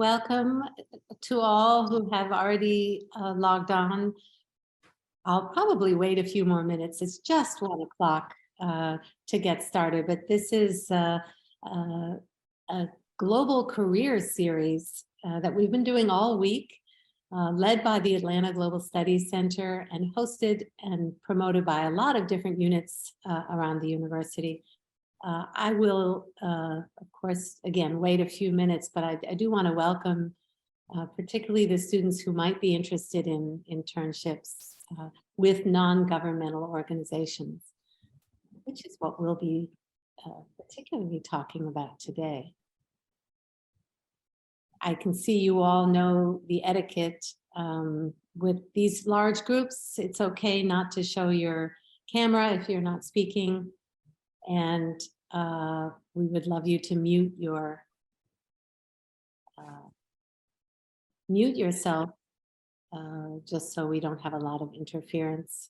welcome to all who have already logged on. I'll probably wait a few more minutes. It's just 1 o'clock to get started, but this is a Global Career Series that we've been doing all week, led by the Atlanta Global Studies Center and hosted and promoted by a lot of different units around the university. I will, of course, again, wait a few minutes, but I do want to welcome particularly the students who might be interested in internships with non-governmental organizations, which is what we'll be particularly talking about today. I can see you all know the etiquette. With these large groups, it's okay not to show your camera if you're not speaking. And we would love you to mute yourself, just so we don't have a lot of interference.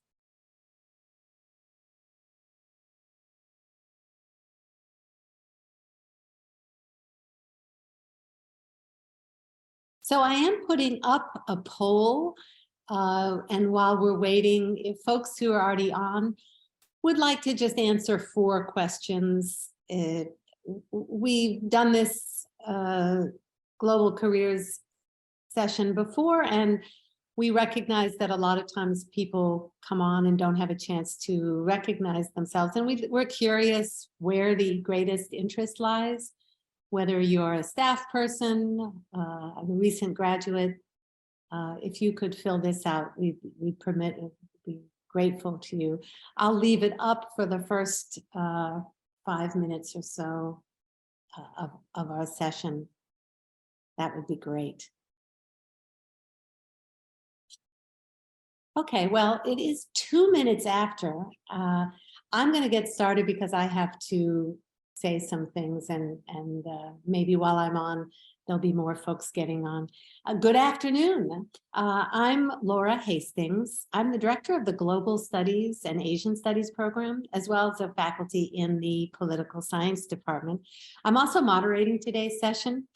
So I am putting up a poll, and while we're waiting, if folks who are already on would like to just answer 4 questions. We've done this Global Careers session before, and we recognize that a lot of times people come on and don't have a chance to recognize themselves. And we're curious where the greatest interest lies, whether you're a staff person, a recent graduate. If you could fill this out, we'd permit it. Be grateful to you. I'll leave it up for the first 5 minutes or so of our session. That would be great. Okay, well, it is 2 minutes after. I'm going to get started because I have to say some things, and maybe while I'm on, there'll be more folks getting on. Good afternoon. I'm Laura Hastings. I'm the director of the Global Studies and Asian Studies program, as well as a faculty in the Political Science department. I'm also moderating today's session.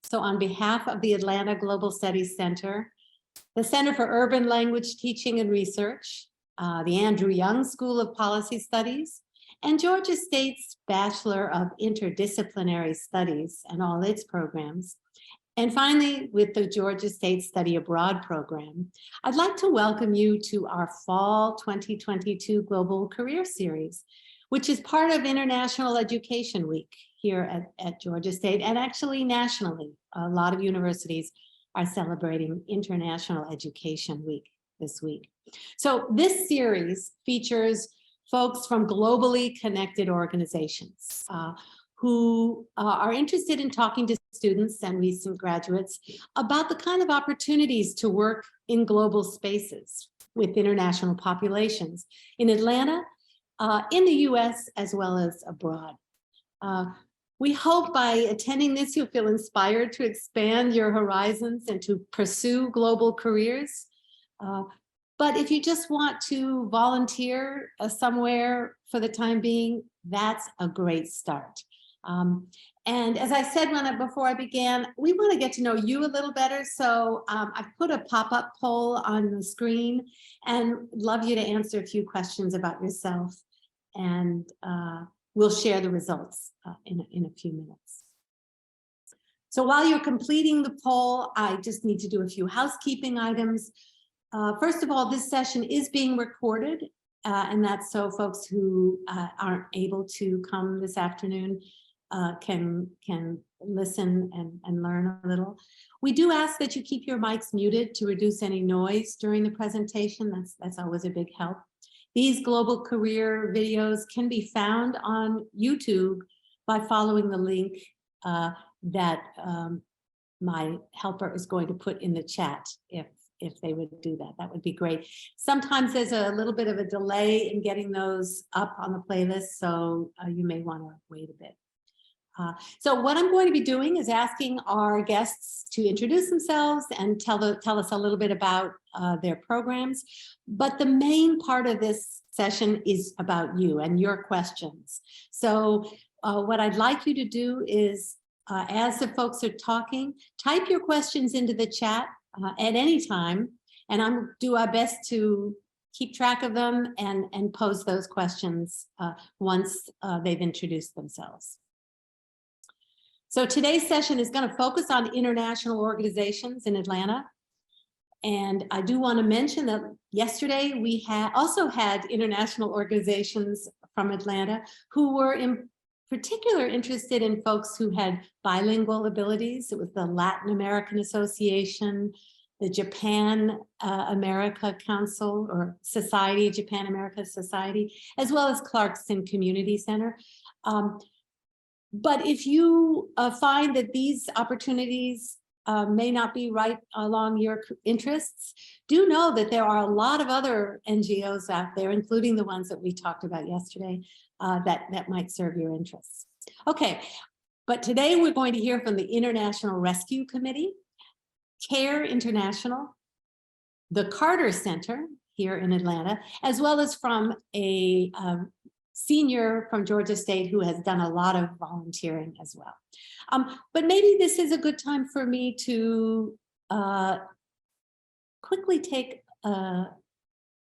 So on behalf of the Atlanta Global Studies Center, the Center for Urban Language Teaching and Research, the Andrew Young School of Policy Studies, and Georgia State's Bachelor of Interdisciplinary Studies and all its programs. And finally, with the Georgia State Study Abroad program, I'd like to welcome you to our Fall 2022 Global Career Series, which is part of International Education Week here at Georgia State, and actually nationally. A lot of universities are celebrating International Education Week this week. So this series features folks from globally connected organizations who are interested in talking to students and recent graduates about the kind of opportunities to work in global spaces with international populations in Atlanta, in the US, as well as abroad. We hope by attending this, you'll feel inspired to expand your horizons and to pursue global careers. But if you just want to volunteer somewhere for the time being, that's a great start. And as I said before I began, we want to get to know you a little better. So I've put a pop-up poll on the screen and love you to answer a few questions about yourself. And we'll share the results in a few minutes. So while you're completing the poll, I just need to do a few housekeeping items. First of all, this session is being recorded, and that's so folks who aren't able to come this afternoon can listen and learn a little. We do ask that you keep your mics muted to reduce any noise during the presentation. That's always a big help. These global career videos can be found on YouTube by following the link that my helper is going to put in the chat. If they would do that, that would be great. Sometimes there's a little bit of a delay in getting those up on the playlist, so you may want to wait a bit. So what I'm going to be doing is asking our guests to introduce themselves and tell us a little bit about their programs. But the main part of this session is about you and your questions. So what I'd like you to do is As the folks are talking, type your questions into the chat at any time, and I'm do our best to keep track of them and pose those questions once they've introduced themselves. So today's session is going to focus on international organizations in Atlanta. And I do want to mention that yesterday we also had international organizations from Atlanta who were in particular interested in folks who had bilingual abilities. It was the Latin American Association, the Japan America Council or Society, Japan America Society, as well as Clarkson Community Center. But if you find that these opportunities may not be right along your interests, do know that there are a lot of other NGOs out there, including the ones that we talked about yesterday, that might serve your interests. Okay, but today we're going to hear from the International Rescue Committee, CARE International, the Carter Center here in Atlanta, as well as from a senior from Georgia State who has done a lot of volunteering as well. But maybe this is a good time for me to quickly take a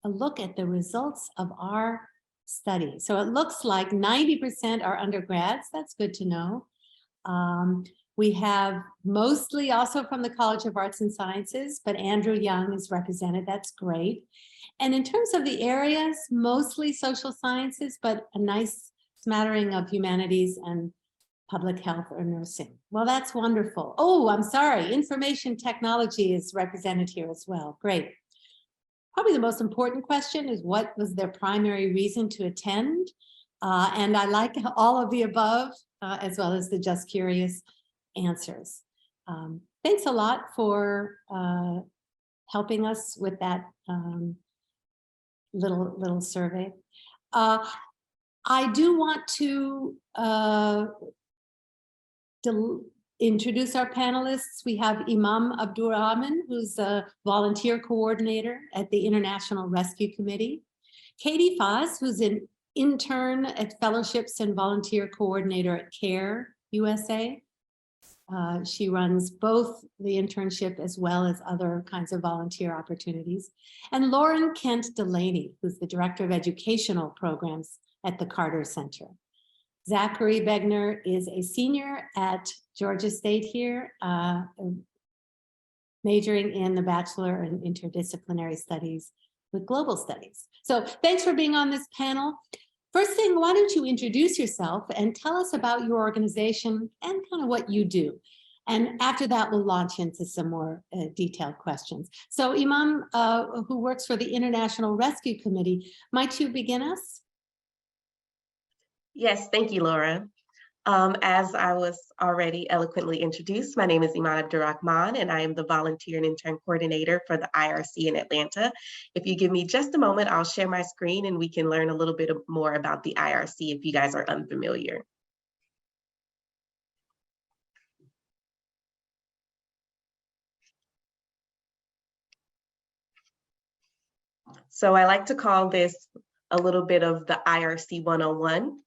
look at the results of our study. So it looks like 90% are undergrads. That's good to know. We have mostly also from the College of Arts and Sciences, but Andrew Young is represented. That's great. And in terms of the areas, mostly social sciences, but a nice smattering of humanities and public health or nursing. Well, that's wonderful. Oh, I'm sorry. Information technology is represented here as well. Great. Probably the most important question is what was their primary reason to attend? And I like all of the above, as well as the just curious answers. Thanks a lot for helping us with that little survey. I do want to introduce our panelists. We have Imam Abdur-Rahman, who's a volunteer coordinator at the International Rescue Committee. Katie Fahs, who's an intern at Fellowships and volunteer coordinator at CARE USA. She runs both the internship as well as other kinds of volunteer opportunities. And Lauren Kent-Delaney, who's the Director of Educational Programs at the Carter Center. Zachary Begner is a senior at Georgia State here, majoring in the Bachelor in Interdisciplinary Studies with Global Studies. So thanks for being on this panel. First thing, why don't you introduce yourself and tell us about your organization and kind of what you do. And after that, we'll launch into some more detailed questions. So Iman, who works for the International Rescue Committee, might you begin us? Yes, thank you, Laura. As I was already eloquently introduced, my name is Iman Abdur-Rahman, and I am the volunteer and intern coordinator for the IRC in Atlanta. If you give me just a moment, I'll share my screen and we can learn a little bit more about the IRC if you guys are unfamiliar. So I like to call this a little bit of the IRC 101.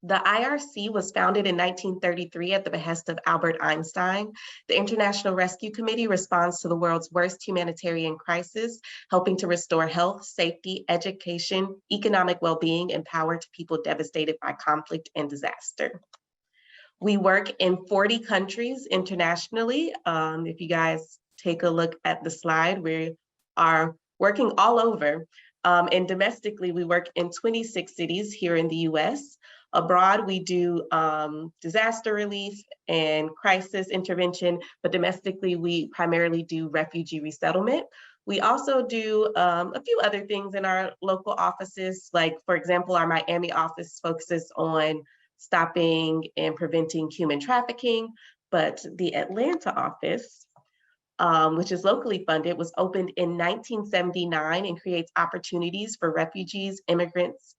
The IRC was founded in 1933 at the behest of Albert Einstein. The International Rescue Committee responds to the world's worst humanitarian crisis, helping to restore health, safety, education, economic well-being, and power to people devastated by conflict and disaster. We work in 40 countries internationally. If you guys take a look at the slide, we are working all over. And domestically, we work in 26 cities here in the US. Abroad, we do disaster relief and crisis intervention, but domestically, we primarily do refugee resettlement. We also do a few other things in our local offices, like, for example, our Miami office focuses on stopping and preventing human trafficking, but the Atlanta office which is locally funded, was opened in 1979 and creates opportunities for refugees, immigrants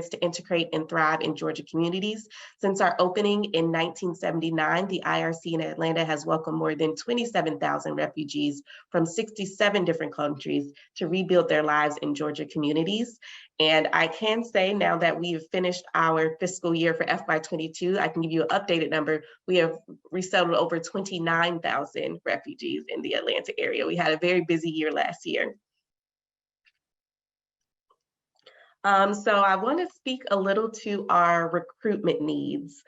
to integrate and thrive in Georgia communities. Since our opening in 1979, the IRC in Atlanta has welcomed more than 27,000 refugees from 67 different countries to rebuild their lives in Georgia communities. And I can say now that we've finished our fiscal year for FY22, I can give you an updated number. We have resettled over 29,000 refugees in the Atlanta area. We had a very busy year last year. So I want to speak a little to our recruitment needs.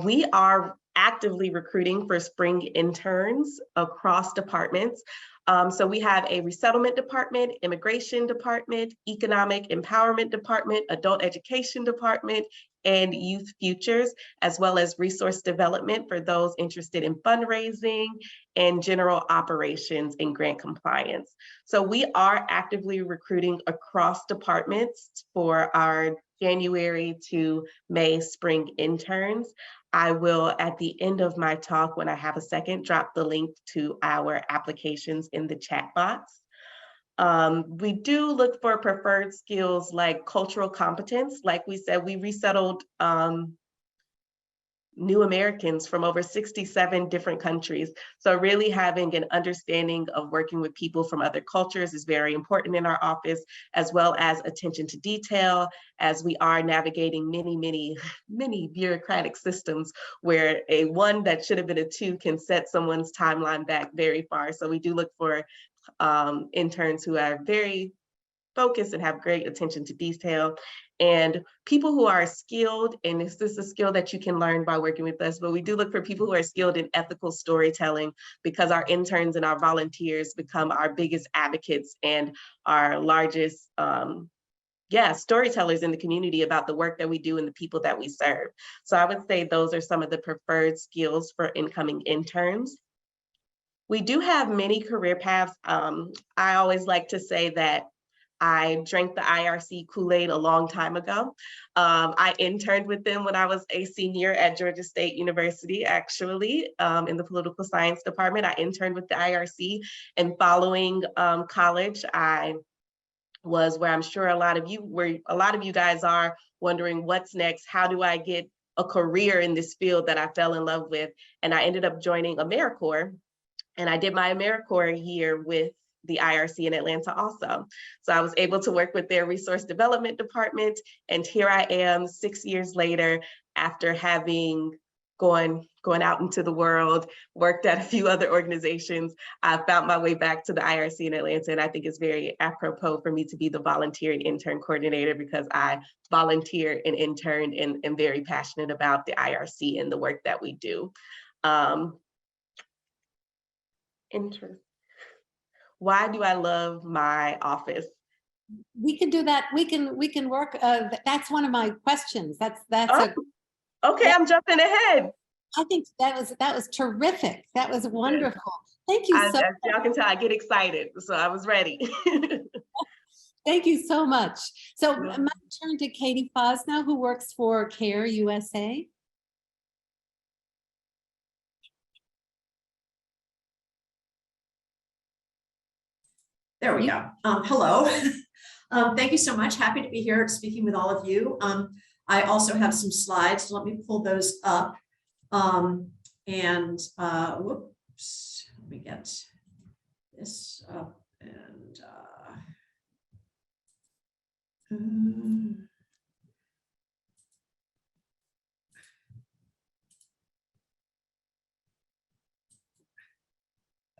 We are actively recruiting for spring interns across departments. So we have a resettlement department, immigration department, economic empowerment department, adult education department, and youth futures, as well as resource development for those interested in fundraising and general operations and grant compliance. So we are actively recruiting across departments for our January to May spring interns. I will, at the end of my talk, when I have a second, drop the link to our applications in the chat box. We do look for preferred skills like cultural competence. Like we said, we resettled new Americans from over 67 different countries. So really having an understanding of working with people from other cultures is very important in our office, as well as attention to detail, as we are navigating many bureaucratic systems where a 1 that should have been a 2 can set someone's timeline back very far. So we do look for interns who are very focused and have great attention to detail, and people who are skilled, and this is a skill that you can learn by working with us, but we do look for people who are skilled in ethical storytelling, because our interns and our volunteers become our biggest advocates and our largest storytellers in the community about the work that we do and the people that we serve. So I would say those are some of the preferred skills for incoming interns. We do have many career paths. I always like to say that I drank the IRC Kool-Aid a long time ago. I interned with them when I was a senior at Georgia State University, actually, in the political science department. I interned with the IRC, and following college, I was where I'm sure a lot of you guys are wondering what's next. How do I get a career in this field that I fell in love with? And I ended up joining AmeriCorps, and I did my AmeriCorps year with the IRC in Atlanta also. So I was able to work with their resource development department. And here I am 6 years later, after having gone out into the world, worked at a few other organizations. I found my way back to the IRC in Atlanta. And I think it's very apropos for me to be the volunteer and intern coordinator, because I volunteer and intern and am very passionate about the IRC and the work that we do. Why do I love my office? We can do that. We can work. That's one of my questions. Okay, I'm jumping ahead. I think that was terrific. That was wonderful. Thank you so much. Y'all can tell I get excited, so I was ready. Thank you so much. So I'm going to turn to Katie Fahs now, who works for CARE USA. There we go. Hello. Thank you so much. Happy to be here speaking with all of you. I also have some slides, so let me pull those up. Whoops, let me get this up and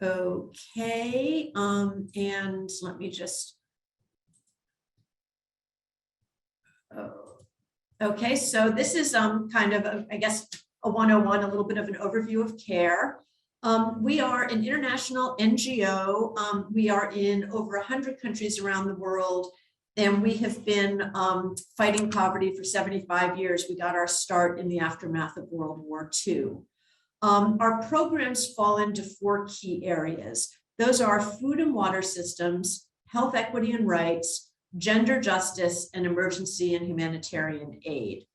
okay, and let me just, okay, so this is kind of, I guess, a 101, a little bit of an overview of CARE. We are an international NGO. We are in over 100 countries around the world, and we have been fighting poverty for 75 years. We got our start in the aftermath of World War II. Our programs fall into 4 key areas. Those are food and water systems, health equity and rights, gender justice, and emergency and humanitarian aid.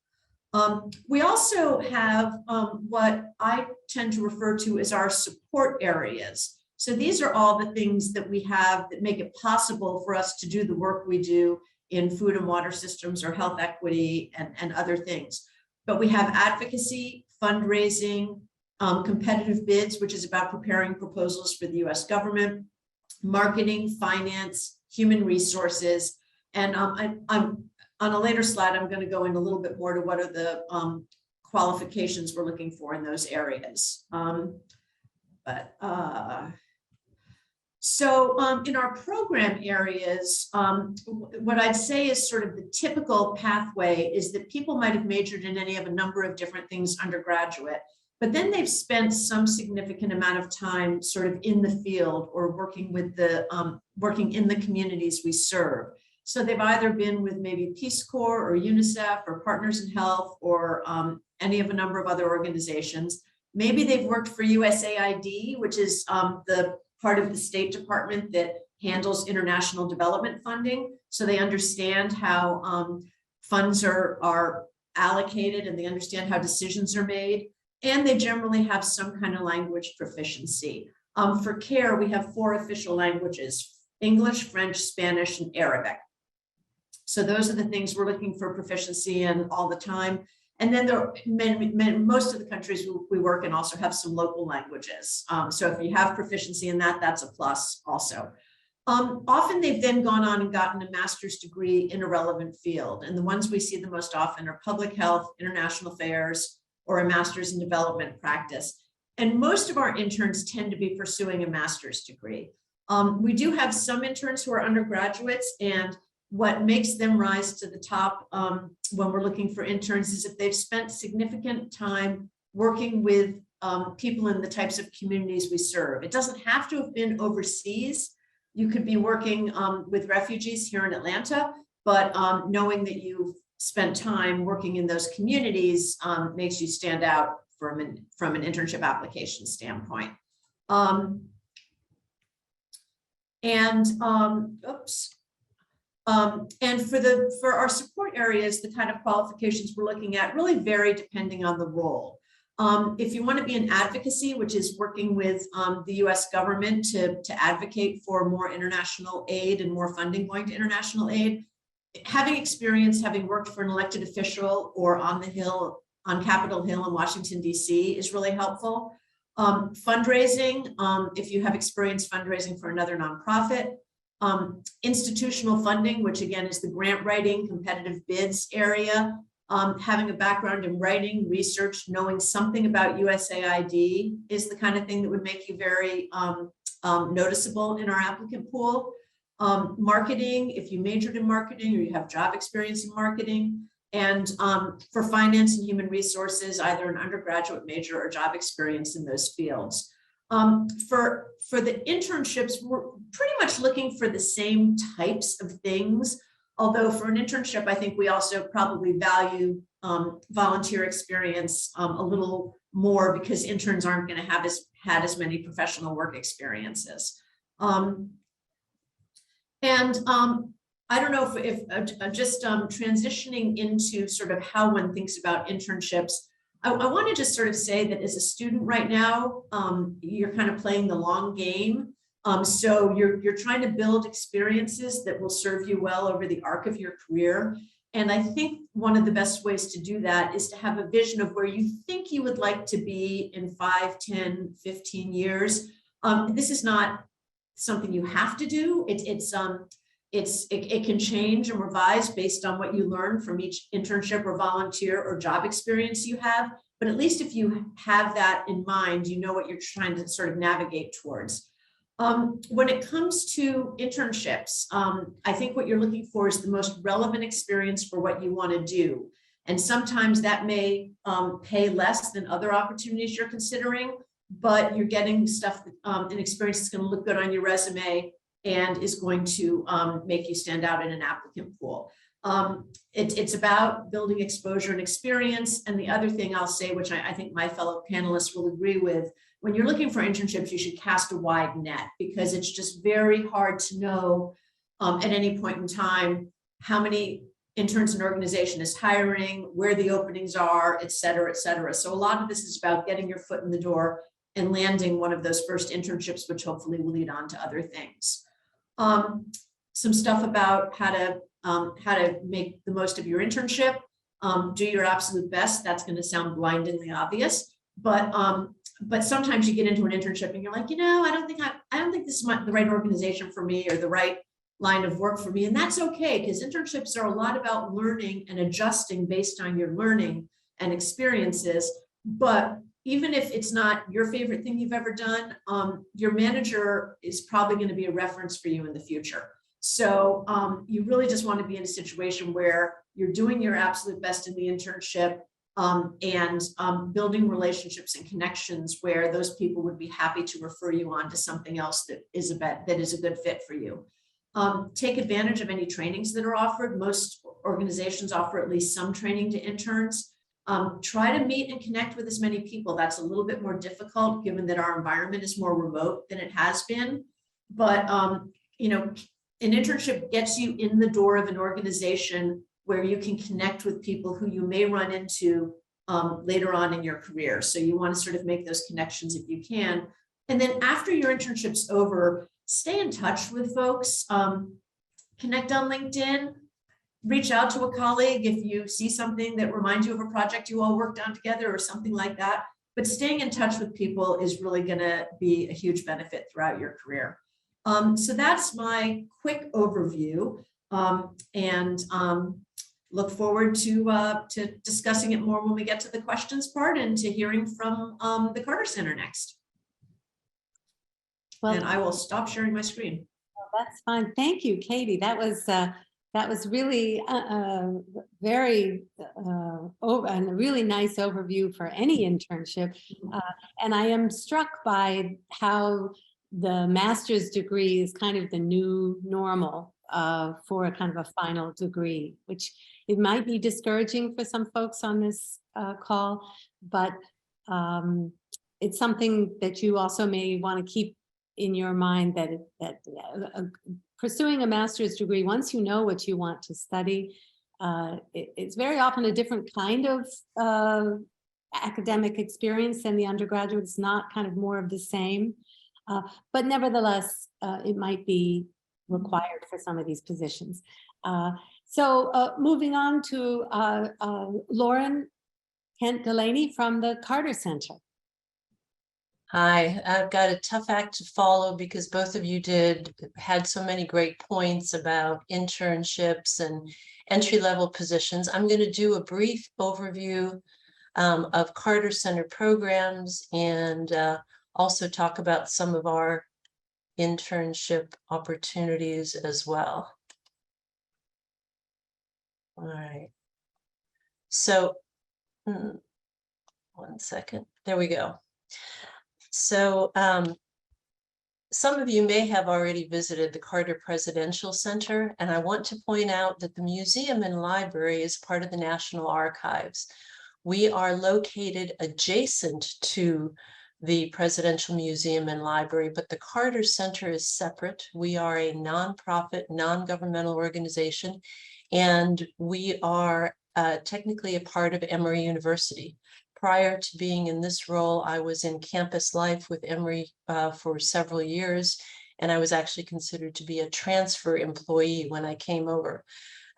We also have what I tend to refer to as our support areas. So these are all the things that we have that make it possible for us to do the work we do in food and water systems or health equity and other things. But we have advocacy, fundraising, competitive bids, which is about preparing proposals for the US government, marketing, finance, human resources. And I'm on a later slide, I'm going to go in a little bit more to what are the qualifications we're looking for in those areas. So in our program areas, what I'd say is sort of the typical pathway is that people might have majored in any of a number of different things undergraduate, but then they've spent some significant amount of time sort of in the field or working with the working in the communities we serve. So they've either been with maybe Peace Corps or UNICEF or Partners in Health or any of a number of other organizations. Maybe they've worked for USAID, which is the part of the State Department that handles international development funding. So they understand how funds are allocated and they understand how decisions are made. And they generally have some kind of language proficiency. For CARE, we have 4 official languages: English, French, Spanish, and Arabic. So those are the things we're looking for proficiency in all the time. And then there are most of the countries we work in also have some local languages. So if you have proficiency in that, that's a plus also. Often they've then gone on and gotten a master's degree in a relevant field. And the ones we see the most often are public health, international affairs, or a master's in development practice. And most of our interns tend to be pursuing a master's degree. We do have some interns who are undergraduates, and what makes them rise to the top when we're looking for interns is if they've spent significant time working with people in the types of communities we serve. It doesn't have to have been overseas. You could be working with refugees here in Atlanta, but knowing that you've spent time working in those communities makes you stand out from an internship application standpoint. And for our support areas, the kind of qualifications we're looking at really vary depending on the role. If you want to be in advocacy, which is working with the US government to advocate for more international aid and more funding going to international aid, having experience, having worked for an elected official or on the Hill, on Capitol Hill in Washington, DC is really helpful. Fundraising, if you have experience fundraising for another nonprofit. Institutional funding, which again is the grant writing, competitive bids area, having a background in writing, research, knowing something about USAID is the kind of thing that would make you very noticeable in our applicant pool. Marketing, if you majored in marketing or you have job experience in marketing, and for finance and human resources, either an undergraduate major or job experience in those fields. For the internships, we're pretty much looking for the same types of things, although for an internship, I think we also probably value volunteer experience a little more because interns aren't going to have had as many professional work experiences. I don't know if just transitioning into sort of how one thinks about internships, I want to just sort of say that as a student right now, you're kind of playing the long game. So you're trying to build experiences that will serve you well over the arc of your career. And I think one of the best ways to do that is to have a vision of where you think you would like to be in 5, 10, 15 years. This is not something you have to do. It can change and revise based on what you learn from each internship or volunteer or job experience you have. But at least if you have that in mind, you know what you're trying to sort of navigate towards. When it comes to internships, I think what you're looking for is the most relevant experience for what you want to do. And sometimes that may pay less than other opportunities you're considering, but you're getting stuff, an experience that's going to look good on your resume and is going to make you stand out in an applicant pool. It's about building exposure and experience. And the other thing I'll say, which I think my fellow panelists will agree with, when you're looking for internships, you should cast a wide net because it's just very hard to know at any point in time how many interns an organization is hiring, where the openings are, et cetera, et cetera. So a lot of this is about getting your foot in the door and landing one of those first internships, which hopefully will lead on to other things. Some stuff about how to make the most of your internship. Do your absolute best. That's going to sound blindingly obvious, but sometimes you get into an internship and you're like, I don't think this is the right organization for me or the right line of work for me. And that's okay, because internships are a lot about learning and adjusting based on your learning and experiences. But even if it's not your favorite thing you've ever done, your manager is probably going to be a reference for you in the future. So you really just want to be in a situation where you're doing your absolute best in the internship and building relationships and connections where those people would be happy to refer you on to something else that is a good fit for you. Take advantage of any trainings that are offered. Most organizations offer at least some training to interns. Try to meet and connect with as many people. That's a little bit more difficult given that our environment is more remote than it has been. But, an internship gets you in the door of an organization where you can connect with people who you may run into later on in your career. So you want to sort of make those connections if you can. And then after your internship's over, stay in touch with folks, connect on LinkedIn, reach out to a colleague if you see something that reminds you of a project you all worked on together or something like that. But staying in touch with people is really going to be a huge benefit throughout your career. So that's my quick overview, and look forward to discussing it more when we get to the questions part and to hearing from the Carter Center next. Well, and I will stop sharing my screen. That's fine. Thank you, Katie. That was really very and a really nice overview for any internship. And I am struck by how the master's degree is kind of the new normal for a kind of a final degree, which it might be discouraging for some folks on this call, but it's something that you also may want to keep in your mind, that pursuing a master's degree, once you know what you want to study, it's very often a different kind of academic experience than the undergraduate. It's not kind of more of the same, but nevertheless, it might be required for some of these positions. So moving on to Lauren Kent-Delaney from the Carter Center. Hi, I've got a tough act to follow because both of you had so many great points about internships and entry-level positions. I'm going to do a brief overview of Carter Center programs and also talk about some of our internship opportunities as well. All right. So, one second. There we go. So some of you may have already visited the Carter Presidential Center, and I want to point out that the museum and library is part of the National Archives. We are located adjacent to the Presidential Museum and Library, but the Carter Center is separate. We are a nonprofit, non-governmental organization, and we are technically a part of Emory University. Prior to being in this role, I was in campus life with Emory for several years, and I was actually considered to be a transfer employee when I came over.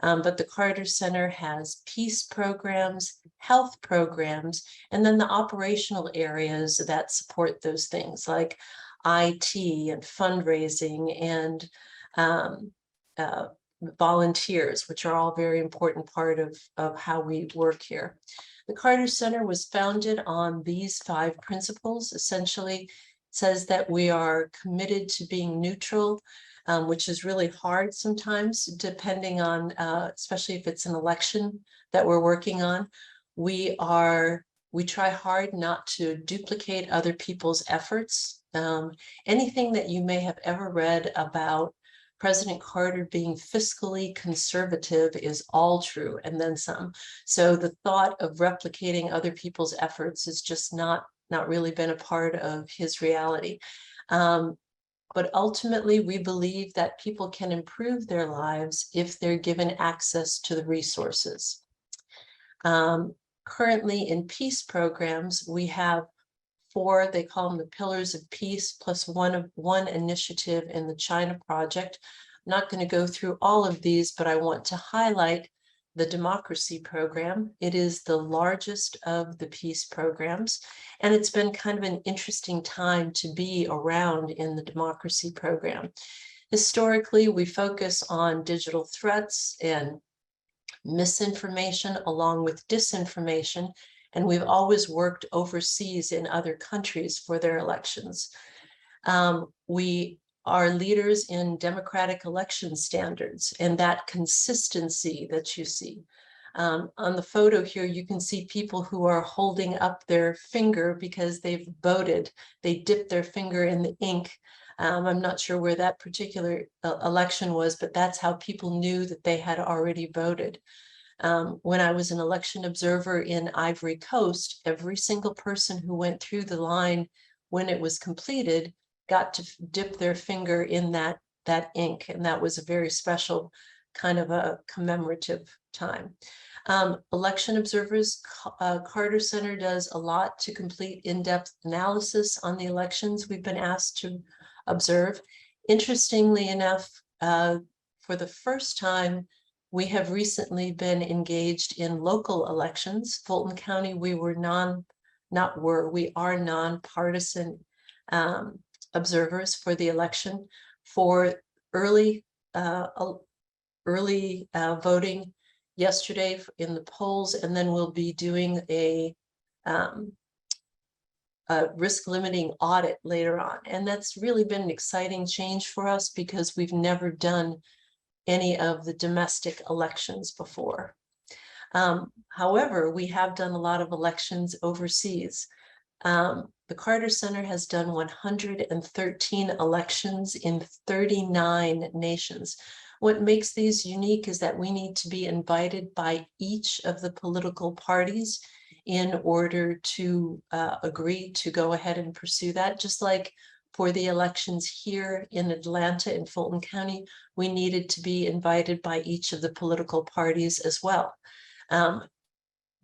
But the Carter Center has peace programs, health programs, and then the operational areas that support those things like IT and fundraising and volunteers, which are all very important part of how we work here. The Carter Center was founded on these 5 principles. Essentially, it says that we are committed to being neutral, which is really hard sometimes, depending on, especially if it's an election that we're working on. We try hard not to duplicate other people's efforts. Anything that you may have ever read about President Carter being fiscally conservative is all true, and then some. So the thought of replicating other people's efforts is just not really been a part of his reality. But ultimately, we believe that people can improve their lives if they're given access to the resources. Currently in peace programs, we have 4, they call them the Pillars of Peace, plus one initiative in the China Project. I'm not going to go through all of these, but I want to highlight the Democracy Program. It is the largest of the peace programs, and it's been kind of an interesting time to be around in the Democracy Program. Historically, we focus on digital threats and misinformation along with disinformation, and we've always worked overseas in other countries for their elections. We are leaders in democratic election standards and that consistency that you see. On the photo here, you can see people who are holding up their finger because they've voted. They dipped their finger in the ink. I'm not sure where that particular election was, but that's how people knew that they had already voted. When I was an election observer in Ivory Coast, every single person who went through the line when it was completed got to dip their finger in that ink, and that was a very special kind of a commemorative time. Election observers, Carter Center does a lot to complete in-depth analysis on the elections we've been asked to observe. Interestingly enough, for the first time, we have recently been engaged in local elections. Fulton County, we are nonpartisan observers for the election for early voting yesterday in the polls, and then we'll be doing a risk limiting audit later on. And that's really been an exciting change for us because we've never done any of the domestic elections before. However, we have done a lot of elections overseas. The Carter Center has done 113 elections in 39 nations. What makes these unique is that we need to be invited by each of the political parties in order to agree to go ahead and pursue that. Just like for the elections here in Atlanta in Fulton County, we needed to be invited by each of the political parties as well.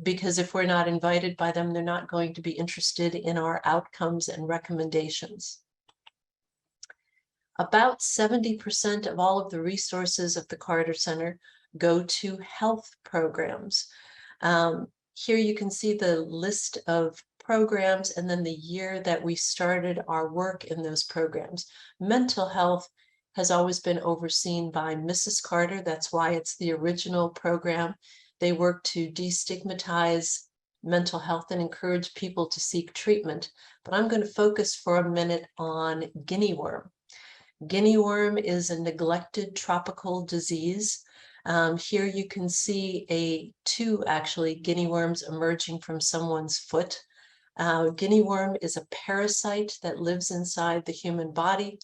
Because if we're not invited by them, they're not going to be interested in our outcomes and recommendations. About 70% of all of the resources of the Carter Center go to health programs. Here you can see the list of programs and then the year that we started our work in those programs. Mental health has always been overseen by Mrs. Carter. That's why it's the original program. They work to destigmatize mental health and encourage people to seek treatment. But I'm going to focus for a minute on guinea worm. Guinea worm is a neglected tropical disease. Here you can see two guinea worms emerging from someone's foot. Guinea worm is a parasite that lives inside the human body.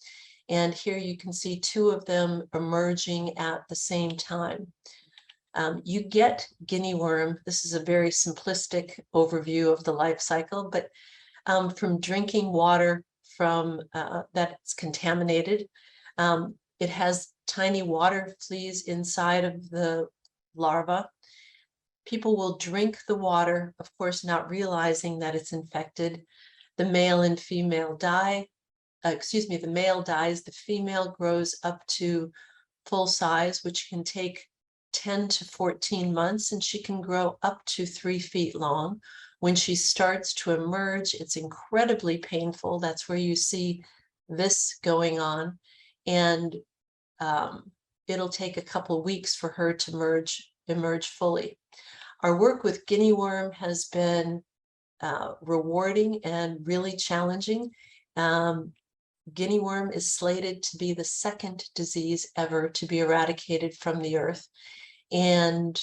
And here you can see two of them emerging at the same time. You get guinea worm. This is a very simplistic overview of the life cycle, but from drinking water that's contaminated. It has tiny water fleas inside of the larva. People will drink the water, of course, not realizing that it's infected. The male and female die. The male dies, the female grows up to full size, which can take 10 to 14 months, and she can grow up to 3 feet long. When she starts to emerge, it's incredibly painful. That's where you see this going on. And it'll take a couple of weeks for her to emerge fully. Our work with guinea worm has been rewarding and really challenging. Guinea worm is slated to be the second disease ever to be eradicated from the earth, and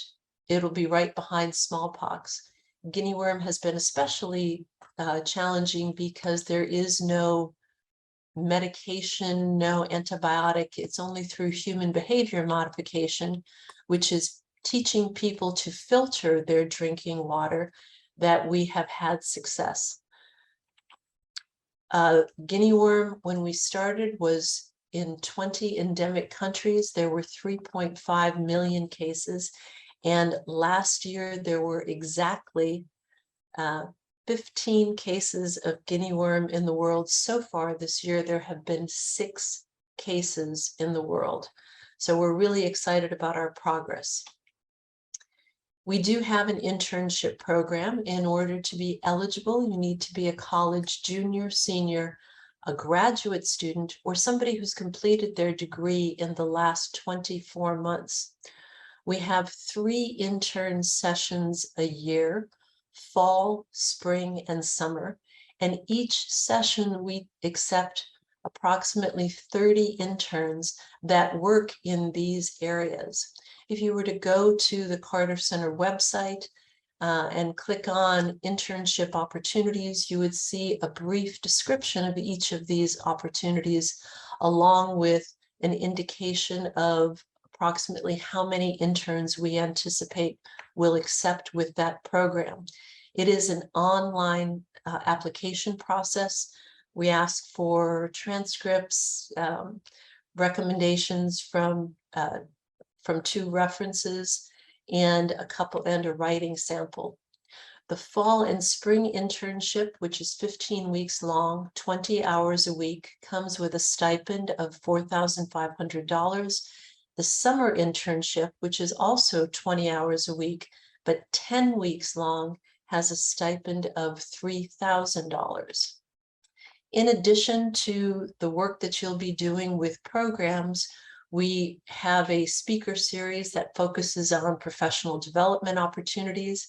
it'll be right behind smallpox. Guinea worm has been especially challenging because there is no medication, no antibiotic. It's only through human behavior modification, which is teaching people to filter their drinking water, that we have had success. Guinea worm, when we started, was in 20 endemic countries. There were 3.5 million cases. And last year, there were exactly 15 cases of guinea worm in the world so far this year. There have been 6 cases in the world. So we're really excited about our progress. We do have an internship program. In order to be eligible, you need to be a college junior, senior, a graduate student, or somebody who's completed their degree in the last 24 months. We have 3 intern sessions a year, fall, spring, and summer. And each session we accept approximately 30 interns that work in these areas. If you were to go to the Carter Center website and click on internship opportunities, you would see a brief description of each of these opportunities, along with an indication of approximately how many interns we anticipate will accept with that program. It is an online application process. We ask for transcripts, recommendations from 2 references, and a writing sample. The fall and spring internship, which is 15 weeks long, 20 hours a week, comes with a stipend of $4,500. The summer internship, which is also 20 hours a week, but 10 weeks long, has a stipend of $3,000. In addition to the work that you'll be doing with programs, we have a speaker series that focuses on professional development opportunities.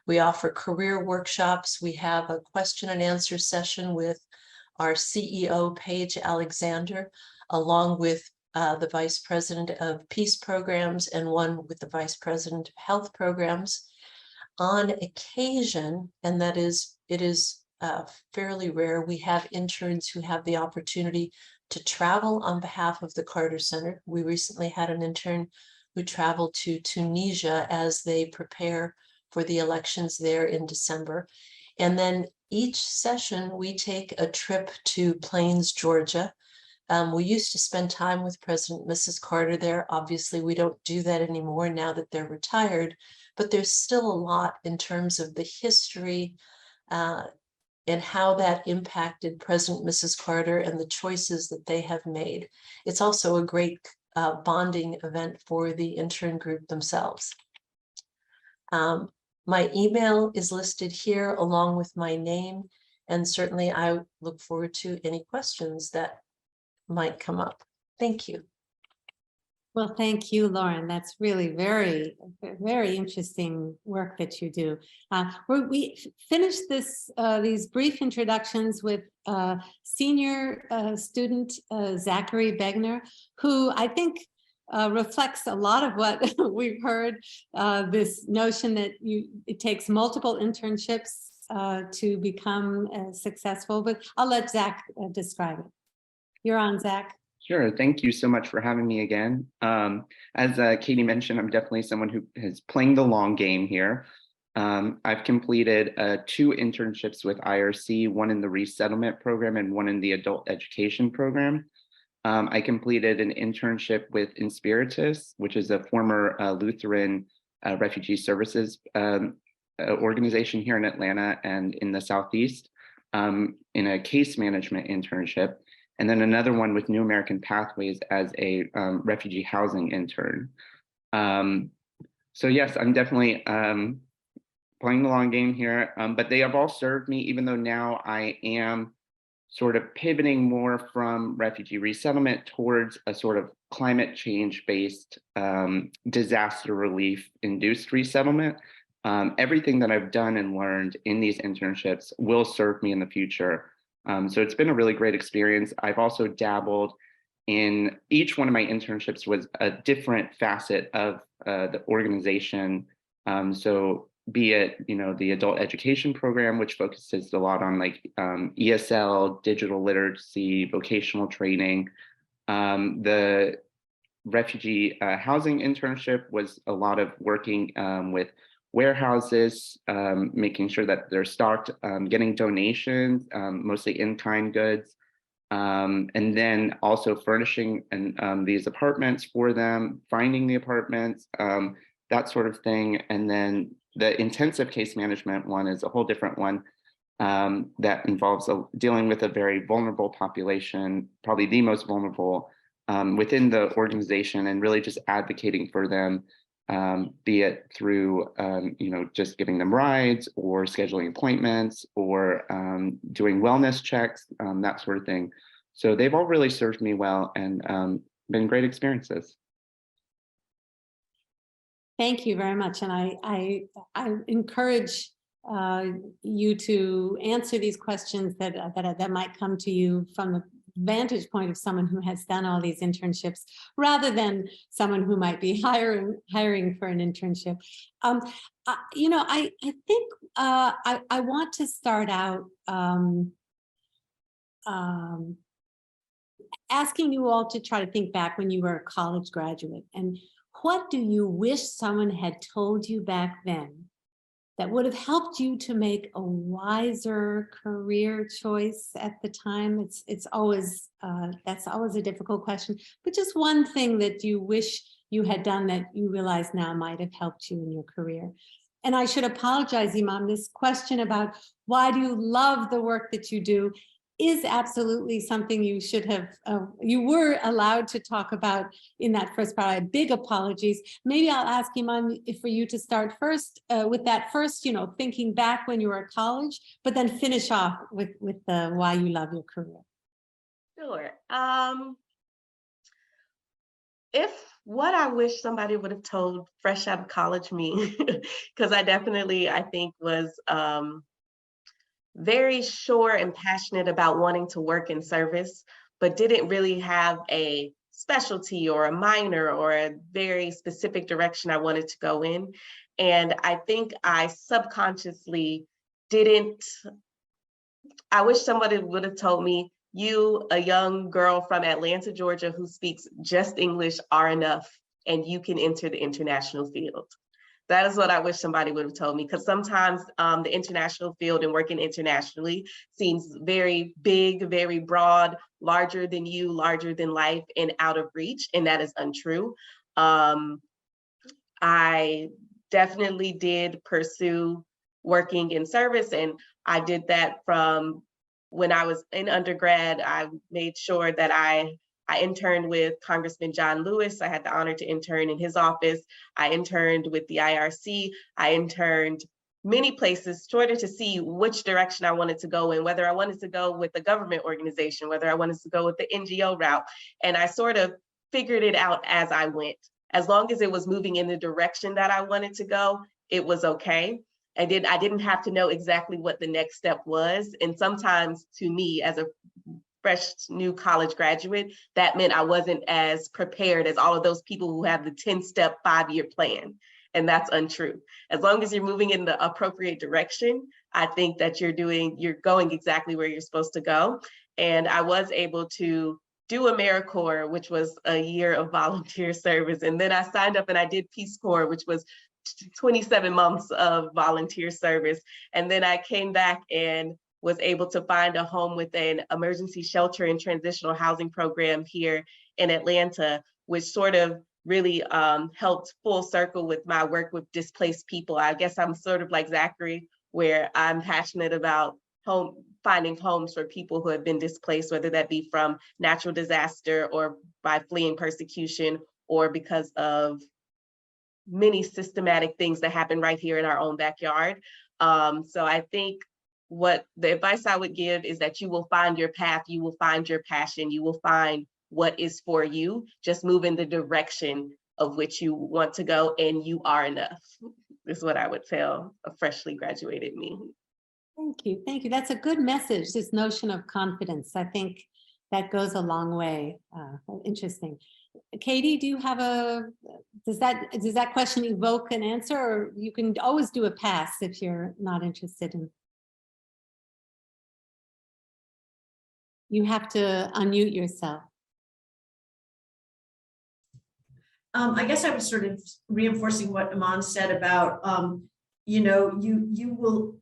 We offer career workshops. We have a question and answer session with our CEO, Paige Alexander, along with the Vice President of Peace Programs and one with the Vice President of Health Programs. On occasion, and it is fairly rare, we have interns who have the opportunity to travel on behalf of the Carter Center. We recently had an intern who traveled to Tunisia as they prepare for the elections there in December. And then each session, we take a trip to Plains, Georgia. We used to spend time with President and Mrs. Carter there. Obviously, we don't do that anymore now that they're retired, but there's still a lot in terms of the history and how that impacted President and Mrs. Carter and the choices that they have made. It's also a great bonding event for the intern group themselves. My email is listed here along with my name, and certainly I look forward to any questions that might come up. Thank you. Well, thank you, Lauren. That's really very, very interesting work that you do. We finished these brief introductions with senior student Zachary Begner, who I think reflects a lot of what we've heard, this notion that it takes multiple internships to become successful, but I'll let Zach describe it. You're on, Zach. Sure. Thank you so much for having me again. As Katie mentioned, I'm definitely someone who is playing the long game here. I've completed 2 internships with IRC, one in the resettlement program and one in the adult education program. I completed an internship with Inspiritus, which is a former Lutheran refugee services organization here in Atlanta and in the Southeast, in a case management internship. And then another one with New American Pathways as a refugee housing intern. So yes, I'm definitely playing the long game here, but they have all served me, even though now I am sort of pivoting more from refugee resettlement towards a sort of climate change-based disaster relief-induced resettlement. Everything that I've done and learned in these internships will serve me in the future. So it's been a really great experience. I've also dabbled in each one of my internships was a different facet of the organization. So be it, the adult education program, which focuses a lot on like ESL, digital literacy, vocational training. The refugee housing internship was a lot of working with warehouses, making sure that they're stocked, getting donations, mostly in-kind goods, and then also furnishing these apartments for them, finding the apartments, that sort of thing. And then the intensive case management one is a whole different one. that involves dealing with a very vulnerable population, probably the most vulnerable within the organization, and really just advocating for them, be it through just giving them rides or scheduling appointments or doing wellness checks, that sort of thing. So they've all really served me well and been great experiences. Thank you very much. And I encourage you to answer these questions that might come to you from the vantage point of someone who has done all these internships rather than someone who might be hiring for an internship. I think I want to start out asking you all to try to think back when you were a college graduate, and what do you wish someone had told you back then that would have helped you to make a wiser career choice at the time? It's always that's always a difficult question, but just one thing that you wish you had done that you realize now might have helped you in your career. And I should apologize, Iman, this question about why do you love the work that you do is absolutely something you should have, you were allowed to talk about in that first part. Big apologies. Maybe I'll ask Iman for you to start first with that first, thinking back when you were at college, but then finish off with the why you love your career. Sure. If what I wish somebody would have told fresh out of college me, because I think was very sure and passionate about wanting to work in service, but didn't really have a specialty or a minor or a very specific direction I wanted to go in. And I think I subconsciously I wish somebody would have told me, you, a young girl from Atlanta, Georgia, who speaks just English, are enough, and you can enter the international field. That is what I wish somebody would have told me, because sometimes the international field and working internationally seems very big, very broad, larger than you, larger than life, and out of reach, and that is untrue. I definitely did pursue working in service, and I did that from when I was in undergrad. I made sure that I interned with Congressman John Lewis. I had the honor to intern in his office. I interned with the IRC. I interned many places, sort of to see which direction I wanted to go in, whether I wanted to go with a government organization, whether I wanted to go with the NGO route. And I sort of figured it out as I went. As long as it was moving in the direction that I wanted to go, it was okay. I didn't have to know exactly what the next step was. And sometimes to me, as a fresh new college graduate, that meant I wasn't as prepared as all of those people who have the 10-step 5-year plan. And that's untrue. As long as you're moving in the appropriate direction, I think that you're going exactly where you're supposed to go. And I was able to do AmeriCorps, which was a year of volunteer service. And then I signed up and I did Peace Corps, which was 27 months of volunteer service. And then I came back and was able to find a home with an emergency shelter and transitional housing program here in Atlanta, which sort of really helped full circle with my work with displaced people. I guess I'm sort of like Zachary, where I'm passionate about finding homes for people who have been displaced, whether that be from natural disaster or by fleeing persecution or because of many systematic things that happen right here in our own backyard. So I think what the advice I would give is that you will find your path, you will find your passion, you will find what is for you. Just move in the direction of which you want to go, and you are enough. Is what I would tell a freshly graduated me. Thank you. Thank you. That's a good message, this notion of confidence. I think that goes a long way. Interesting. Katie, do you have does that question evoke an answer, or you can always do a pass if you're not interested in? You have to unmute yourself. I guess I was sort of reinforcing what Iman said about, you're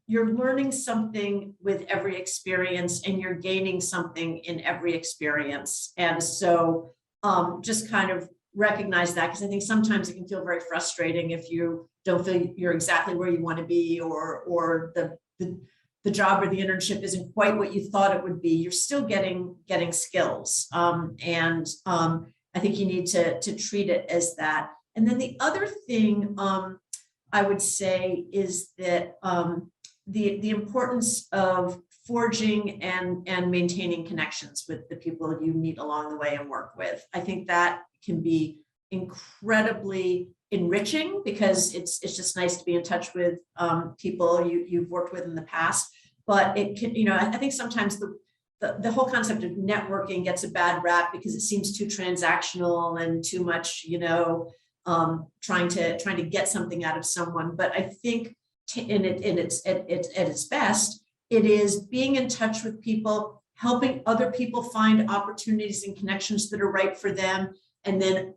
learning something with every experience, and you're gaining something in every experience. And so just kind of recognize that, because I think sometimes it can feel very frustrating if you don't feel you're exactly where you want to be, or the the job or the internship isn't quite what you thought it would be, you're still getting skills. I think you need to treat it as that. And then the other thing I would say is that the importance of forging and maintaining connections with the people you meet along the way and work with. I think that can be incredibly enriching because it's just nice to be in touch with people you've worked with in the past. But it can, I think sometimes the whole concept of networking gets a bad rap because it seems too transactional and too much, trying to get something out of someone. But I think at its best, it is being in touch with people, helping other people find opportunities and connections that are right for them, and then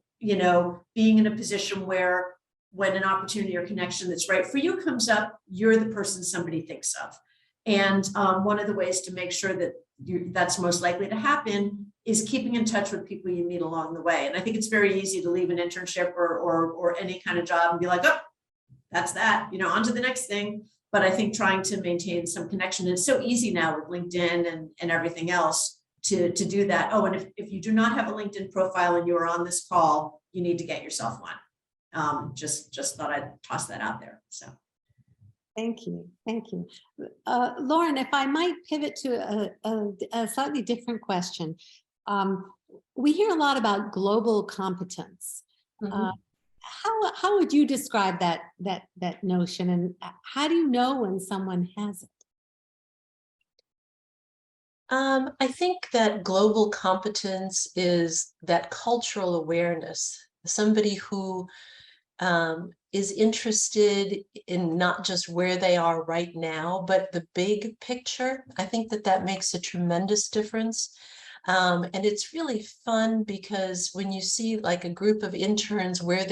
being in a position where when an opportunity or connection that's right for you comes up, you're the person somebody thinks of. And one of the ways to make sure that that's most likely to happen is keeping in touch with people you meet along the way. And I think it's very easy to leave an internship or any kind of job and be like, oh, that's that, on to the next thing. But I think trying to maintain some connection, it's so easy now with LinkedIn and everything else to do that. Oh, and if you do not have a LinkedIn profile and you are on this call, you need to get yourself one. Just thought I'd toss that out there. So. Thank you. Thank you. Lauren, if I might pivot to a slightly different question. We hear a lot about global competence. Mhm. How would you describe that notion, and how do you know when someone has it? I think that global competence is that cultural awareness, somebody who is interested in not just where they are right now, but the big picture. I think that makes a tremendous difference. And it's really fun because when you see like a group of interns where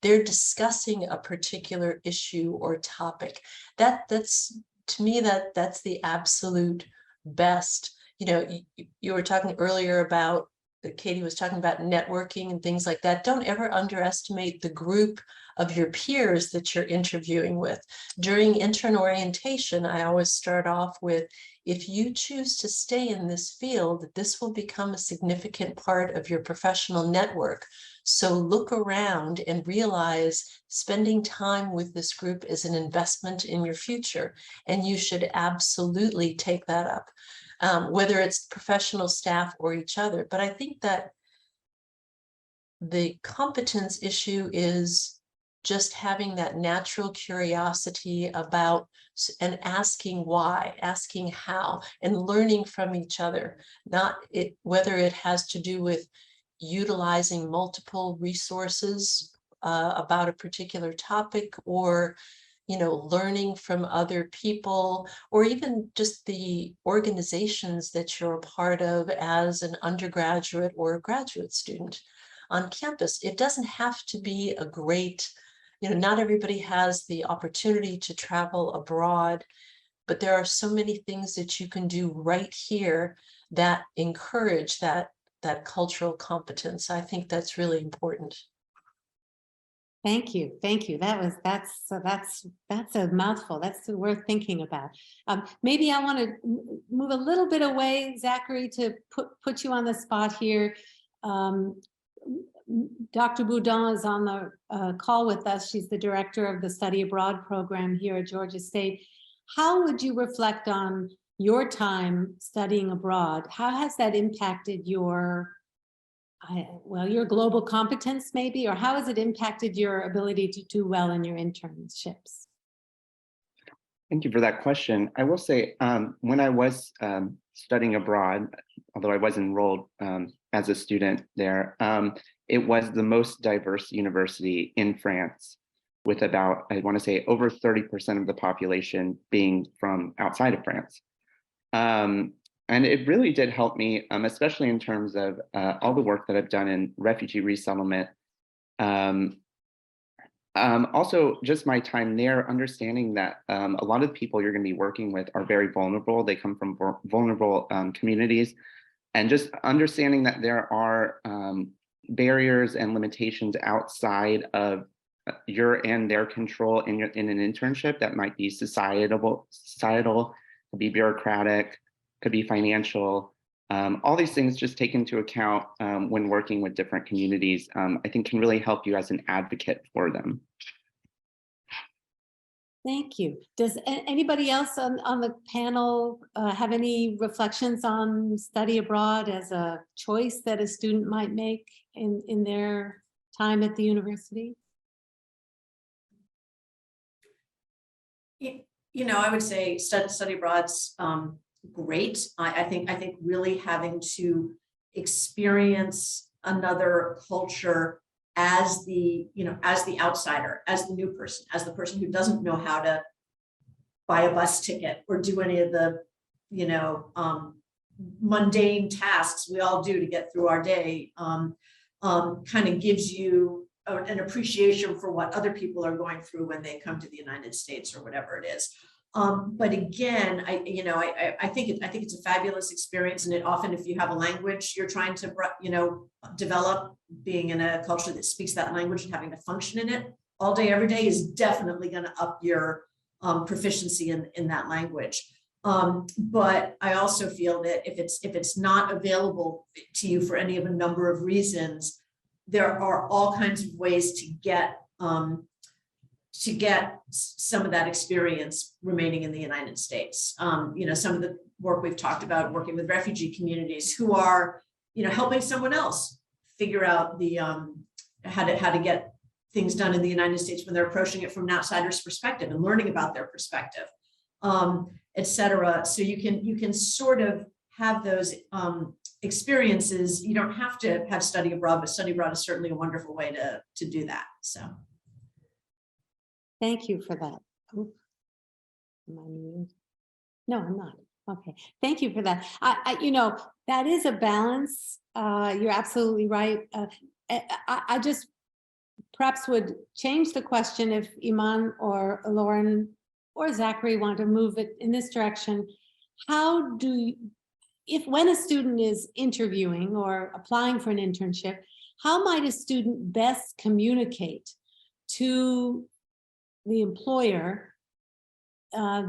they're discussing a particular issue or topic, that's to me that's the absolute best. You were talking earlier about, Katie was talking about networking and things like that. Don't ever underestimate the group of your peers that you're interviewing with. During intern orientation, I always start off with, if you choose to stay in this field, this will become a significant part of your professional network. So look around and realize spending time with this group is an investment in your future, and you should absolutely take that up. Whether it's professional staff or each other. But I think that the competence issue is just having that natural curiosity about and asking why, asking how, and learning from each other, whether it has to do with utilizing multiple resources about a particular topic, or learning from other people, or even just the organizations that you're a part of as an undergraduate or a graduate student on campus. It doesn't have to be a great, not everybody has the opportunity to travel abroad, but there are so many things that you can do right here that encourage that cultural competence. I think that's really important. Thank you. Thank you. That's a mouthful. That's worth thinking about. Maybe I want to move a little bit away, Zachary, to put you on the spot here. Dr. Boudin is on the call with us. She's the director of the Study Abroad program here at Georgia State. How would you reflect on your time studying abroad? How has that impacted your global competence maybe, or how has it impacted your ability to do well in your internships? Thank you for that question. I will say, when I was studying abroad, although I was enrolled as a student there, it was the most diverse university in France, with about, I want to say, over 30% of the population being from outside of France. And it really did help me, especially in terms of all the work that I've done in refugee resettlement. Also, just my time there, understanding that a lot of the people you're going to be working with are very vulnerable. They come from vulnerable communities, and just understanding that there are barriers and limitations outside of your and their control in an internship that might be societal could be bureaucratic, could be financial. All these things just take into account when working with different communities, I think can really help you as an advocate for them. Thank you. Does anybody else on the panel have any reflections on study abroad as a choice that a student might make in their time at the university? You know, I would say study abroad's great. I think really having to experience another culture as the outsider, as the new person, as the person who doesn't know how to buy a bus ticket or do any of the, mundane tasks we all do to get through our day, kind of gives you an appreciation for what other people are going through when they come to the United States or whatever it is. But again, I think it's a fabulous experience, and it often, if you have a language you're trying to develop, being in a culture that speaks that language and having to function in it all day every day is definitely going to up your proficiency in that language. But I also feel that if it's not available to you for any of a number of reasons, there are all kinds of ways to get some of that experience remaining in the United States. Some of the work we've talked about, working with refugee communities who are, helping someone else figure out the how to get things done in the United States when they're approaching it from an outsider's perspective and learning about their perspective, et cetera. So you can sort of have those experiences. You don't have to have study abroad, but study abroad is certainly a wonderful way to do that. So. Thank you for that. Oh, am I muted? No, I'm not. Okay, thank you for that. That is a balance. You're absolutely right. I just perhaps would change the question if Iman or Lauren or Zachary want to move it in this direction. How do you, when a student is interviewing or applying for an internship, how might a student best communicate to the employer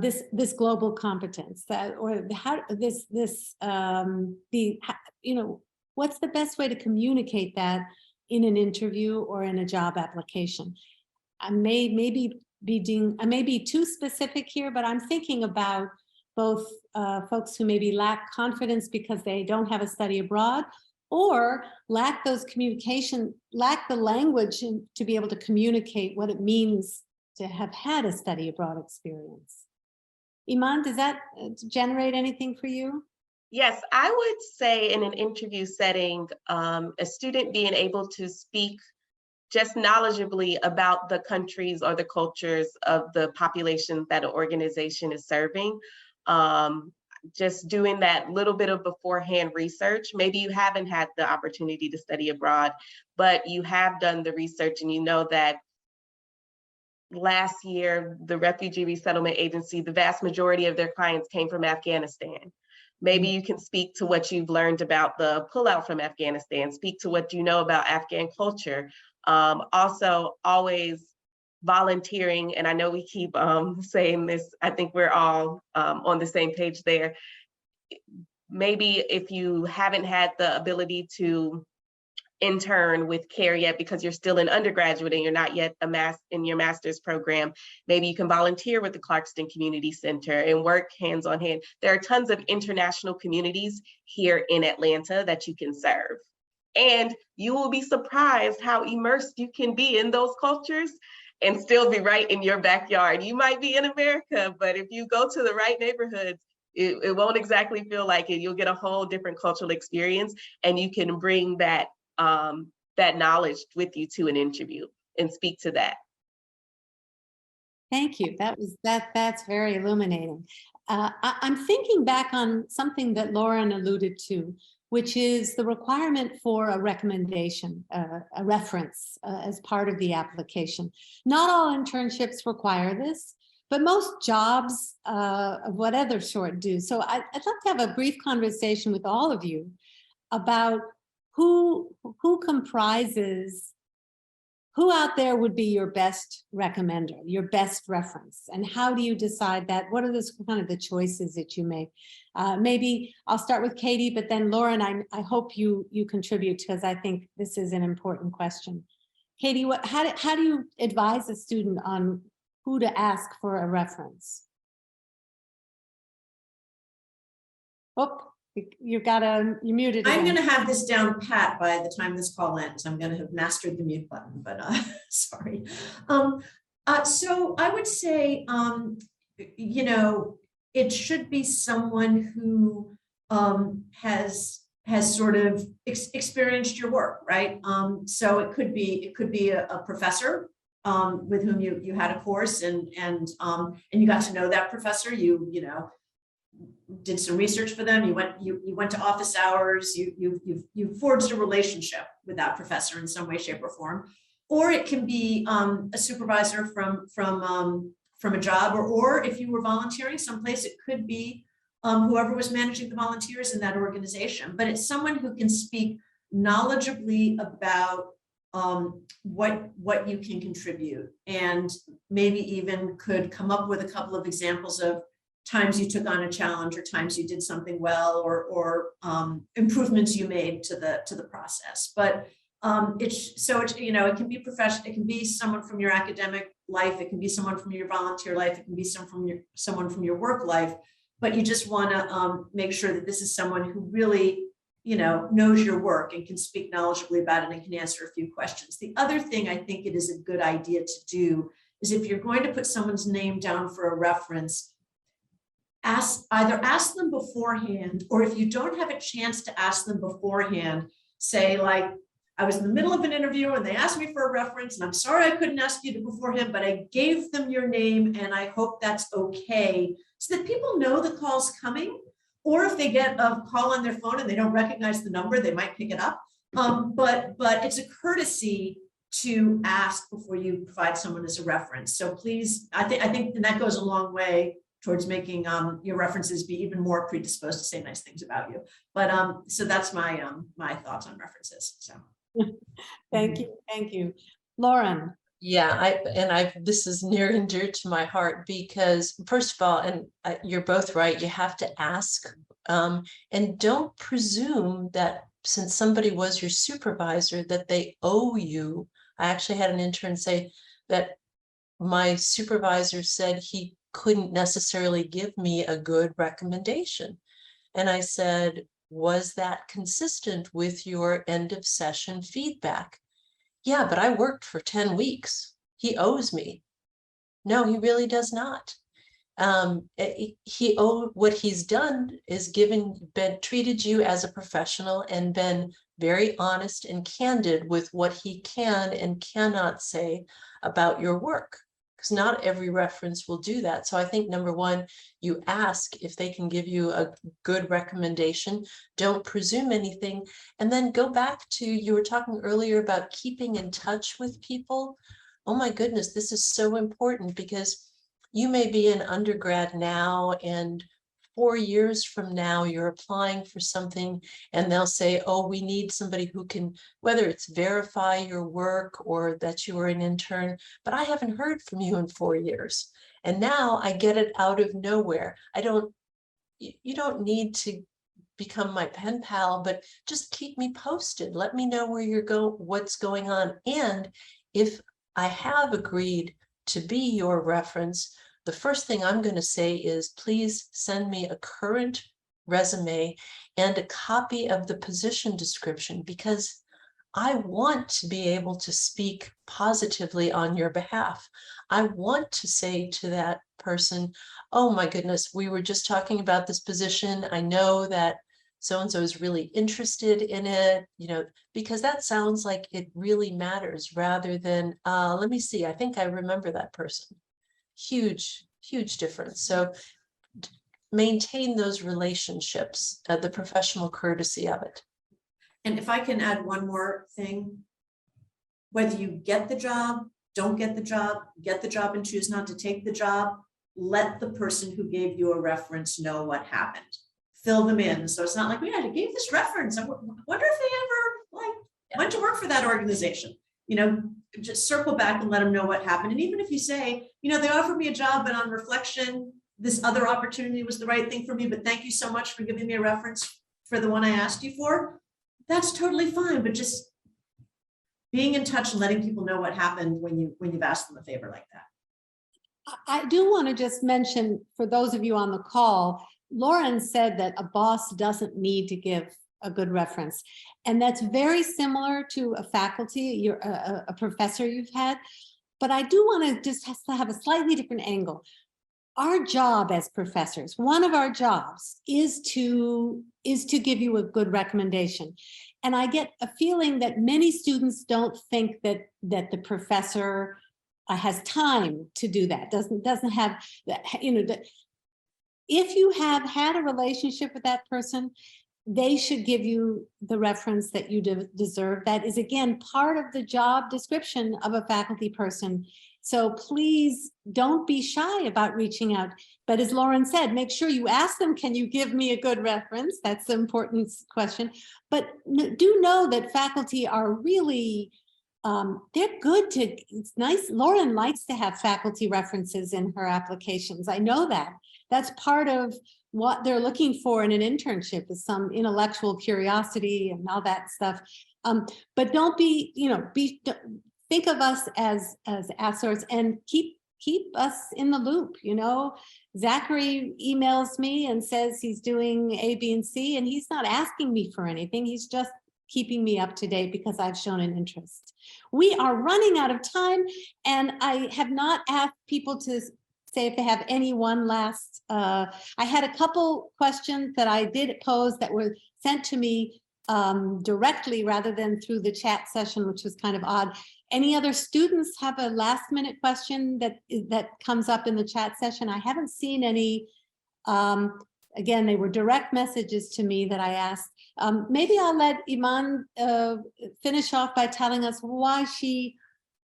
this global competence, what's the best way to communicate that in an interview or in a job application? I may be too specific here, but I'm thinking about both folks who maybe lack confidence because they don't have a study abroad, or lack the language to be able to communicate what it means to have had a study abroad experience. Iman, does that generate anything for you? Yes, I would say in an interview setting, a student being able to speak just knowledgeably about the countries or the cultures of the population that an organization is serving. Just doing that little bit of beforehand research. Maybe you haven't had the opportunity to study abroad, but you have done the research and you know that last year, the Refugee Resettlement Agency, the vast majority of their clients came from Afghanistan. Maybe you can speak to what you've learned about the pullout from Afghanistan, speak to what you know about Afghan culture. Also, always volunteering, and I know we keep saying this, I think we're all on the same page there. Maybe if you haven't had the ability to intern with CARE yet because you're still an undergraduate and you're not yet in your master's program, maybe you can volunteer with the Clarkston Community Center and work hands on hand. There are tons of international communities here in Atlanta that you can serve. And you will be surprised how immersed you can be in those cultures and still be right in your backyard. You might be in America, but if you go to the right neighborhoods, it won't exactly feel like it. You'll get a whole different cultural experience, and you can bring that that knowledge with you to an interview and speak to that. Thank you. That's very illuminating. I'm thinking back on something that Lauren alluded to, which is the requirement for a recommendation, a reference as part of the application. Not all internships require this, but most jobs of whatever sort do. So I'd love to have a brief conversation with all of you about who who out there would be your best recommender, your best reference? And how do you decide that? What are the kind of the choices that you make? Maybe I'll start with Katie, but then Lauren, I hope you contribute, because I think this is an important question. Katie, how do you advise a student on who to ask for a reference? Oh, you're muted again. I'm going to have this down pat by the time this call ends. I'm going to have mastered the mute button, but sorry. So I would say, you know, it should be someone who has sort of experienced your work, right? So it could be a professor with whom you had a course and you got to know that professor. You know, did some research for them. You went to office hours. You forged a relationship with that professor in some way, shape, or form. Or it can be a supervisor from a job, or if you were volunteering someplace, it could be whoever was managing the volunteers in that organization. But it's someone who can speak knowledgeably about what you can contribute, and maybe even could come up with a couple of examples of times you took on a challenge, or times you did something well, or improvements you made to the process. But it's you know, it can be professional, it can be someone from your academic life, it can be someone from your volunteer life, it can be someone from your work life. But you just want to make sure that this is someone who really, you know, knows your work and can speak knowledgeably about it and can answer a few questions. The other thing I think it is a good idea to do is, if you're going to put someone's name down for a reference, either ask them beforehand, or if you don't have a chance to ask them beforehand, say, like, I was in the middle of an interview and they asked me for a reference, and I'm sorry I couldn't ask you beforehand, but I gave them your name and I hope that's okay, so that people know the call's coming. Or if they get a call on their phone and they don't recognize the number, they might pick it up. But it's a courtesy to ask before you provide someone as a reference. So please, I think and that goes a long way towards making your references be even more predisposed to say nice things about you. But so that's my my thoughts on references. So Thank you, Lauren. Yeah, this is near and dear to my heart, because first of all, and you're both right, you have to ask, and don't presume that since somebody was your supervisor that they owe you. I actually had an intern say that my supervisor said he couldn't necessarily give me a good recommendation. And I said, was that consistent with your end of session feedback? Yeah, but I worked for 10 weeks. He owes me. No, he really does not. What he's done is treated you as a professional and been very honest and candid with what he can and cannot say about your work, because not every reference will do that. So I think number one, you ask if they can give you a good recommendation. Don't presume anything. And then go back to, you were talking earlier about keeping in touch with people. Oh my goodness, this is so important, because you may be an undergrad now, and 4 years from now, you're applying for something and they'll say, oh, we need somebody who can, whether it's verify your work or that you were an intern, but I haven't heard from you in 4 years. And now I get it out of nowhere. You don't need to become my pen pal, but just keep me posted. Let me know where you're what's going on. And if I have agreed to be your reference, the first thing I'm going to say is, please send me a current resume and a copy of the position description, because I want to be able to speak positively on your behalf. I want to say to that person, oh my goodness, we were just talking about this position. I know that so-and-so is really interested in it, you know, because that sounds like it really matters, rather than, let me see, I think I remember that person. Huge difference. So maintain those relationships, the professional courtesy of it. And if I can add one more thing, whether you get the job, don't get the job and choose not to take the job, let the person who gave you a reference know what happened. Fill them in. So it's not like, yeah, I gave this reference. I wonder if they ever went to work for that organization. You know, just circle back and let them know what happened. And even if you say, you know, they offered me a job, but on reflection, this other opportunity was the right thing for me, but thank you so much for giving me a reference for the one I asked you for, that's totally fine. But just being in touch and letting people know what happened when you've asked them a favor like that. I do want to just mention, for those of you on the call, Lauren said that a boss doesn't need to give a good reference. And that's very similar to a faculty, a professor you've had. But I do want to just have a slightly different angle. Our job as professors, one of our jobs is to give you a good recommendation. And I get a feeling that many students don't think that the professor has time to do that, doesn't have that, you know, that if you have had a relationship with that person, they should give you the reference that you deserve. That is, again, part of the job description of a faculty person. So please don't be shy about reaching out. But as Lauren said, make sure you ask them, can you give me a good reference? That's the important question. But do know that faculty are really, they're good to, it's nice. Lauren likes to have faculty references in her applications. I know that. That's part of what they're looking for in an internship, is some intellectual curiosity and all that stuff. But don't be, you know, think of us as assessors and keep us in the loop. You know, Zachary emails me and says he's doing A, B, and C, and he's not asking me for anything. He's just keeping me up to date because I've shown an interest. We are running out of time, and I have not asked people to say if they have any one last. I had a couple questions that I did pose that were sent to me directly rather than through the chat session, which was kind of odd. Any other students have a last minute question that comes up in the chat session? I haven't seen any. Again, they were direct messages to me that I asked. Maybe I'll let Iman finish off by telling us why she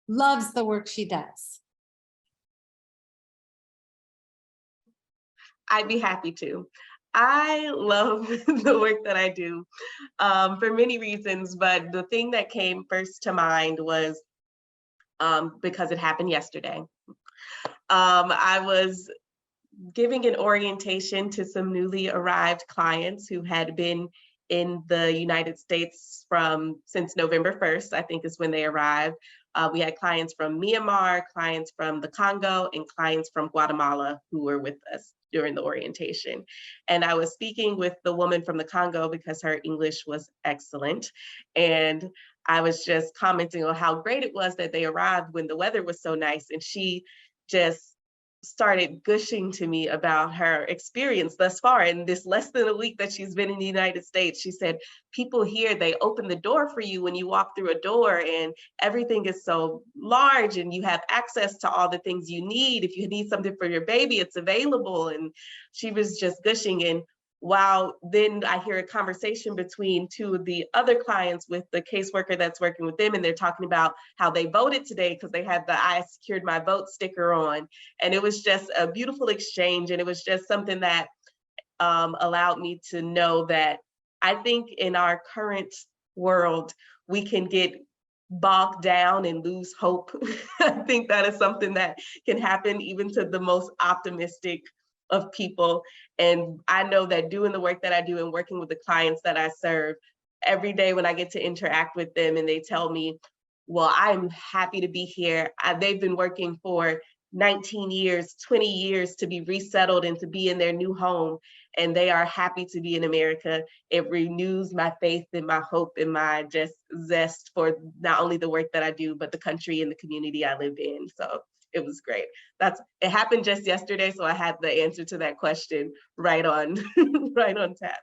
loves the work she does. I'd be happy to. I love the work that I do for many reasons, but the thing that came first to mind was because it happened yesterday. I was giving an orientation to some newly arrived clients who had been in the United States since November 1st, I think is when they arrived. We had clients from Myanmar, clients from the Congo, and clients from Guatemala who were with us during the orientation. And I was speaking with the woman from the Congo because her English was excellent. And I was just commenting on how great it was that they arrived when the weather was so nice. And she just started gushing to me about her experience thus far in this less than a week that she's been in the United States. She said, people here, they open the door for you when you walk through a door, and everything is so large and you have access to all the things you need. If you need something for your baby, it's available. And she was just gushing. And while then I hear a conversation between two of the other clients with the caseworker that's working with them, and they're talking about how they voted today because they had the I secured my vote sticker on. And it was just a beautiful exchange. And it was just something that allowed me to know that I think in our current world, we can get bogged down and lose hope. I think that is something that can happen even to the most optimistic of people. And I know that doing the work that I do and working with the clients that I serve, every day when I get to interact with them and they tell me, well, I'm happy to be here. They've been working for 19 years, 20 years to be resettled and to be in their new home, and they are happy to be in America. It renews my faith and my hope and my just zest for not only the work that I do, but the country and the community I live in. So it was great. It happened just yesterday, so I had the answer to that question right on, right on tap.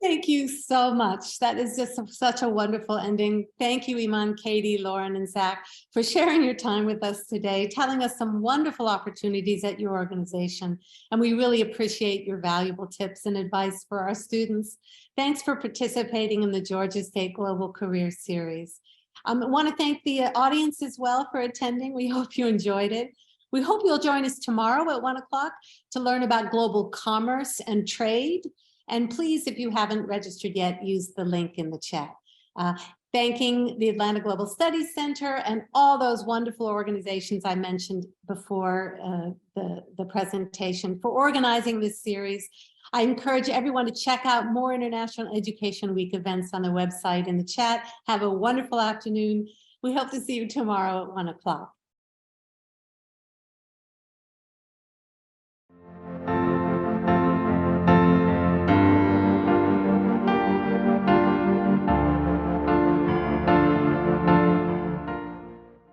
Thank you so much. That is just such a wonderful ending. Thank you, Iman, Katie, Lauren, and Zach, for sharing your time with us today, telling us some wonderful opportunities at your organization. And we really appreciate your valuable tips and advice for our students. Thanks for participating in the Georgia State Global Career Series. I want to thank the audience as well for attending. We hope you enjoyed it. We hope you'll join us tomorrow at 1 o'clock to learn about global commerce and trade. And please, if you haven't registered yet, use the link in the chat. thanking the Atlanta Global Studies Center and all those wonderful organizations I mentioned before the presentation for organizing this series. I encourage everyone to check out more International Education Week events on the website in the chat. Have a wonderful afternoon. We hope to see you tomorrow at 1 o'clock.